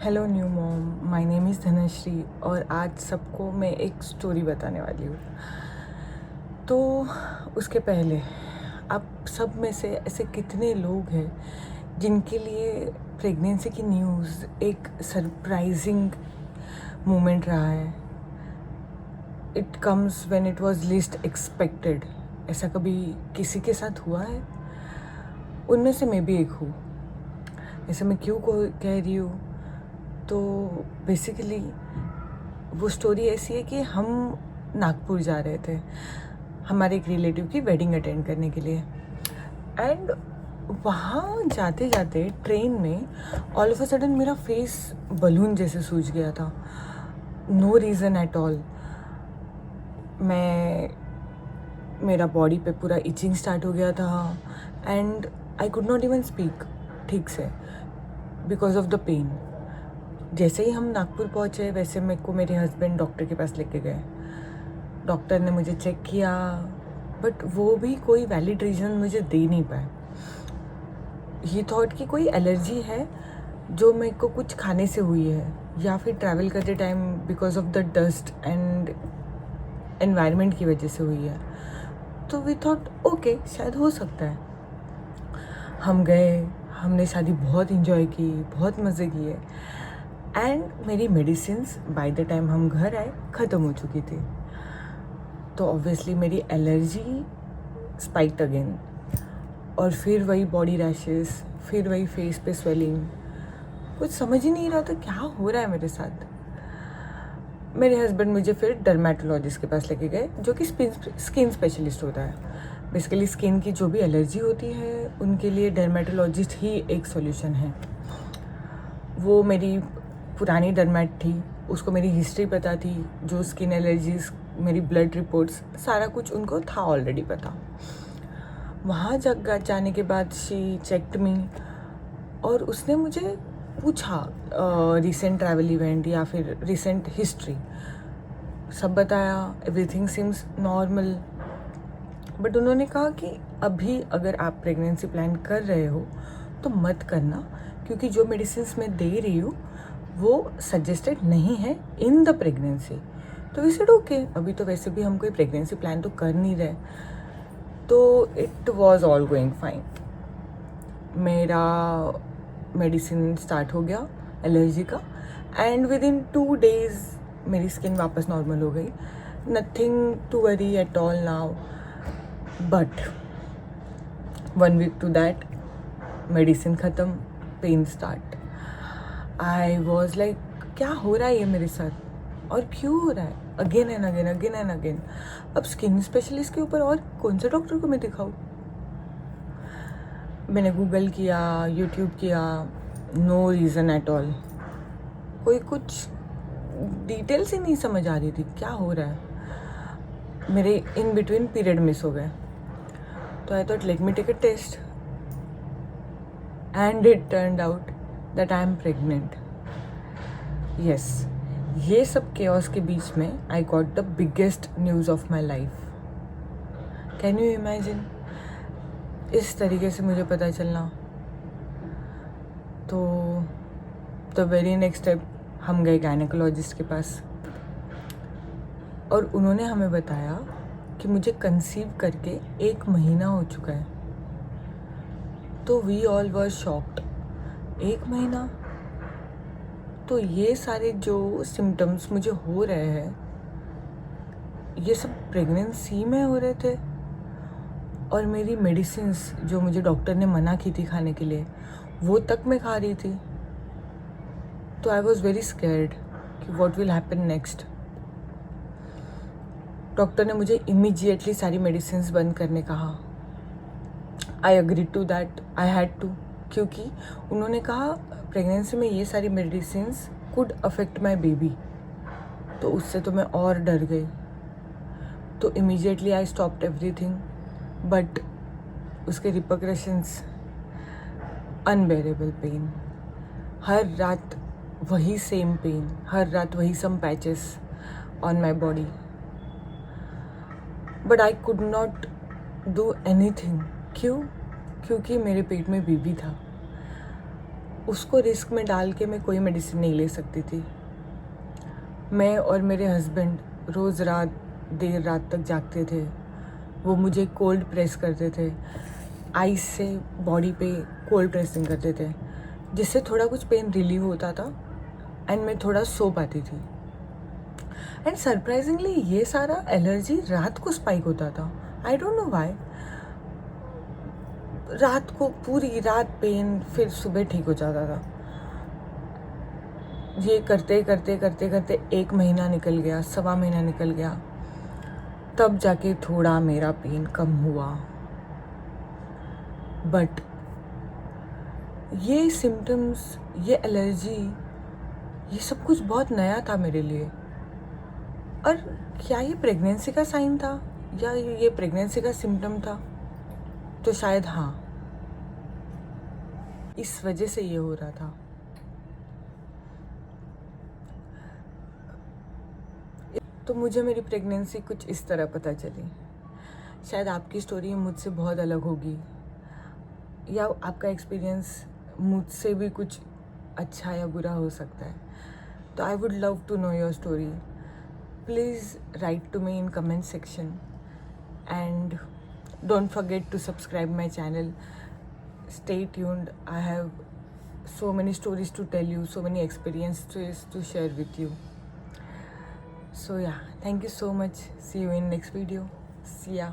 Hello new mom, my name is Dhanashree और आज सबको मैं एक स्टोरी बताने वाली हूँ। तो उसके पहले आप सब में से ऐसे कितने लोग हैं जिनके लिए प्रेगनेंसी की न्यूज़ एक सरप्राइजिंग मोमेंट रहा है। It comes when it was least expected. ऐसा कभी किसी के साथ हुआ है? उनमें से मैं भी एक हूँ। ऐसे मैं क्यों कह रही हूँ? तो बेसिकली वो स्टोरी ऐसी है कि हम नागपुर जा रहे थे हमारे एक रिलेटिव की वेडिंग अटेंड करने के लिए। एंड वहाँ जाते जाते ट्रेन में ऑल ऑफ अ सडन मेरा फेस बलून जैसे सूज गया था। No reason at all. मेरा बॉडी पे पूरा इचिंग स्टार्ट हो गया था and I could not even speak ठीक से बिकॉज ऑफ द पेन। जैसे ही हम नागपुर पहुँचे वैसे मेरे को मेरे हस्बैंड डॉक्टर के पास लेके गए। डॉक्टर ने मुझे चेक किया बट वो भी कोई वैलिड रीज़न मुझे दे नहीं पाए। ही थॉट कि कोई एलर्जी है जो मेरे को कुछ खाने से हुई है या फिर ट्रैवल करते time because of the dust and environment की वजह से हुई है। तो वी थॉट ओके, शायद हो सकता है। हम गए, हमने शादी बहुत इन्जॉय की, बहुत मज़े किए एंड मेरी मेडिसिन्स बाय द टाइम हम घर आए ख़त्म हो चुकी थी। तो ऑब्वियसली मेरी एलर्जी स्पाइक्ड अगेन और फिर वही बॉडी रैशेस, फिर वही फेस पे स्वेलिंग। कुछ समझ ही नहीं रहा था क्या हो रहा है मेरे साथ। मेरे हस्बैंड मुझे फिर डर्मेटोलॉजिस्ट के पास लेके गए जो कि स्किन स्पेशलिस्ट होता है। बेसिकली स्किन की जो भी एलर्जी होती है उनके लिए डर्मेटोलॉजिस्ट ही एक सॉल्यूशन है। वो मेरी पुरानी डर्मेट थी, उसको मेरी हिस्ट्री पता थी, जो स्किन एलर्जीज, मेरी ब्लड रिपोर्ट्स, सारा कुछ उनको था ऑलरेडी पता। वहाँ जाने के बाद शी चेक्ड मी और उसने मुझे पूछा रिसेंट ट्रैवल इवेंट या फिर रिसेंट हिस्ट्री, सब बताया। Everything CIMS normal. बट उन्होंने कहा कि अभी अगर आप प्रेगनेंसी प्लान कर रहे हो तो मत करना, क्योंकि जो मेडिसिन मैं दे रही हूँ वो सजेस्टेड नहीं है इन द प्रेगनेंसी। तो वी सेड ओके, अभी तो वैसे भी हम कोई प्रेगनेंसी प्लान तो कर नहीं रहे। तो it was all going fine. मेरा मेडिसिन स्टार्ट हो गया एलर्जी का एंड विद इन 2 days मेरी स्किन वापस नॉर्मल हो गई। Nothing to worry at all now. But 1 week to that medicine ख़त्म, pain start. I was like क्या हो रहा है ये मेरे साथ और क्यों हो रहा है? Again and again, again and again. अब स्किन स्पेशलिस्ट के ऊपर और कौन से डॉक्टर को मैं दिखाऊँ? मैंने गूगल किया, यूट्यूब किया, नो रीज़न एट ऑल। कोई कुछ डिटेल्स ही नहीं समझ आ रही थी क्या हो रहा है। मेरे इन बिटवीन पीरियड मिस हो गए। तो I thought let me take a test and it turned out that I am pregnant. Yes, ये सब केओस के बीच में I got the biggest news of my life. Can you imagine? इस तरीके से मुझे पता चलना। तो द वेरी नेक्स्ट स्टेप हम गए गायनेकोलॉजिस्ट के पास और उन्होंने हमें बताया कि मुझे कंसीव करके 1 महीना हो चुका है। तो वी ऑल वर शॉक्ड। 1 महीना? तो ये सारे जो सिम्टम्स मुझे हो रहे हैं ये सब प्रेगनेंसी में हो रहे थे। और मेरी मेडिसिन्स जो मुझे डॉक्टर ने मना की थी खाने के लिए वो तक मैं खा रही थी। तो आई वॉज वेरी स्कैर्ड कि what will happen next. Doctor ने मुझे इमीडिएटली सारी मेडिसिन्स बंद करने कहा। I agree to that, I had to, क्योंकि उन्होंने कहा प्रेगनेंसी में ये सारी medicines could affect my baby. तो उससे तो मैं और डर गई। तो immediately I stopped everything. But उसके रिपरकशंस, अनबेरेबल पेन। हर रात वही सेम पेन, हर रात वही some patches on my body. But I could not do anything. क्यों? क्योंकि मेरे पेट में बेबी था। उसको रिस्क में डाल के मैं कोई मेडिसिन नहीं ले सकती थी। मैं और मेरे हस्बैंड रोज़ रात देर रात तक जागते थे। वो मुझे कोल्ड प्रेस करते थे, आइस से बॉडी पे कोल्ड प्रेसिंग करते थे, जिससे थोड़ा कुछ पेन रिलीव होता था एंड मैं थोड़ा सो पाती थी। एंड सरप्राइजिंगली ये सारा एलर्जी रात को स्पाइक होता था। I don't know why. रात को पूरी रात पेन, फिर सुबह ठीक हो जाता था। ये करते करते करते करते 1 महीना निकल गया, 1.25 महीना निकल गया, तब जाके थोड़ा मेरा पेन कम हुआ। बट ये सिम्टम्स, ये एलर्जी, ये सब कुछ बहुत नया था मेरे लिए। और क्या ये प्रेगनेंसी का साइन था या ये प्रेगनेंसी का सिम्टम था? तो शायद हाँ, इस वजह से ये हो रहा था। तो मुझे मेरी प्रेगनेंसी कुछ इस तरह पता चली। शायद आपकी स्टोरी मुझसे बहुत अलग होगी, या आपका एक्सपीरियंस मुझसे भी कुछ अच्छा या बुरा हो सकता है। तो I would love to know your story. Please write to me in comment section and don't forget to subscribe my channel. Stay tuned. I have so many stories to tell you, so many experiences to share with you. So yeah, thank you so much. See you in next video. See ya.